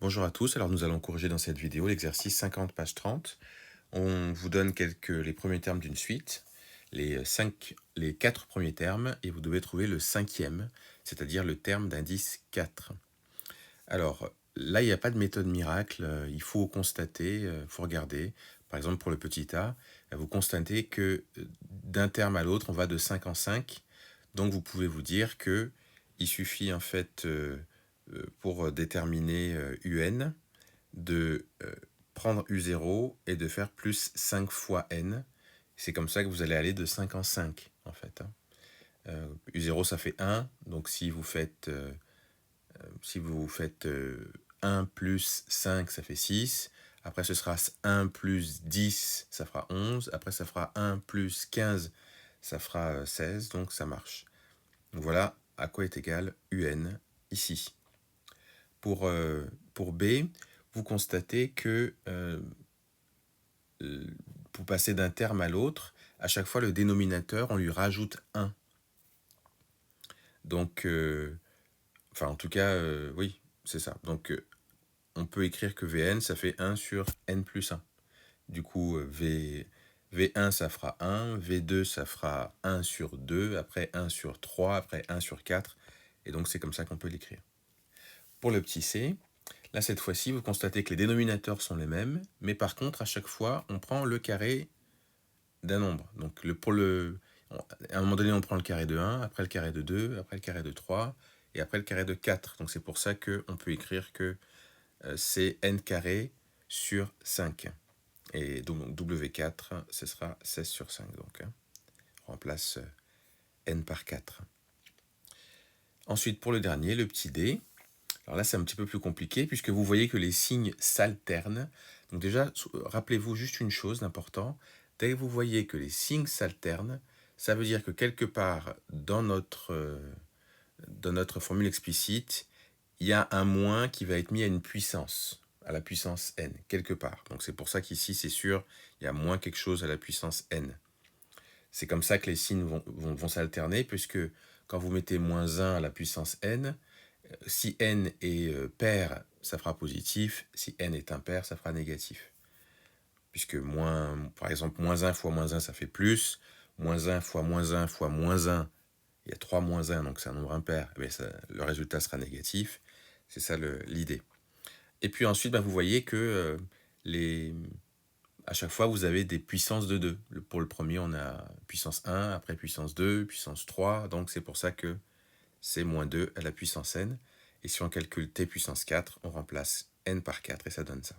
Bonjour à tous, alors nous allons corriger dans cette vidéo l'exercice 50 page 30. On vous donne les premiers termes d'une suite, les 4 premiers termes, et vous devez trouver le cinquième, c'est-à-dire le terme d'indice 4. Alors là, il n'y a pas de méthode miracle, il faut constater, il faut regarder. Par exemple, pour le petit a, vous constatez que d'un terme à l'autre, on va de 5 en 5. Donc vous pouvez vous dire que il suffit en fait, pour déterminer un, de prendre u0 et de faire plus 5 fois n. C'est comme ça que vous allez aller de 5 en 5, en fait. u0, ça fait 1, donc si vous faites 1 plus 5, ça fait 6. Après, ce sera 1 plus 10, ça fera 11. Après, ça fera 1 plus 15, ça fera 16, donc ça marche. Donc voilà à quoi est égal un ici. Pour B, vous constatez que pour passer d'un terme à l'autre, à chaque fois le dénominateur, on lui rajoute 1. Donc, enfin en tout cas, oui, c'est ça. Donc on peut écrire que Vn, ça fait 1 sur n plus 1. Du coup, V1, ça fera 1, V2, ça fera 1 sur 2, après 1 sur 3, après 1 sur 4. Et donc c'est comme ça qu'on peut l'écrire. Pour le petit c, là, cette fois-ci, vous constatez que les dénominateurs sont les mêmes, mais par contre, à chaque fois, on prend le carré d'un nombre. Donc, à un moment donné, on prend le carré de 1, après le carré de 2, après le carré de 3, et après le carré de 4. Donc, c'est pour ça qu'on peut écrire que c'est n carré sur 5. Et donc, W4, ce sera 16 sur 5. Donc, on remplace n par 4. Ensuite, pour le dernier, le petit d. Alors là, c'est un petit peu plus compliqué puisque vous voyez que les signes s'alternent. Donc déjà, rappelez-vous juste une chose d'important. Dès que vous voyez que les signes s'alternent, ça veut dire que quelque part dans notre formule explicite, il y a un moins qui va être mis à une puissance, à la puissance n, quelque part. Donc c'est pour ça qu'ici, c'est sûr, il y a moins quelque chose à la puissance n. C'est comme ça que les signes vont s'alterner puisque quand vous mettez moins 1 à la puissance n, si n est pair, ça fera positif. Si n est impair, ça fera négatif. Puisque par exemple, moins 1 fois moins 1, ça fait plus. Moins 1 fois moins 1 fois moins 1, il y a 3 moins 1, donc c'est un nombre impair. Eh bien, le résultat sera négatif. C'est ça l'idée. Et puis ensuite, vous voyez que à chaque fois, vous avez des puissances de 2. Pour le premier, on a puissance 1, après puissance 2, puissance 3. Donc c'est pour ça que c'est moins 2 à la puissance n. Et si on calcule t puissance 4, on remplace n par 4 et ça donne ça.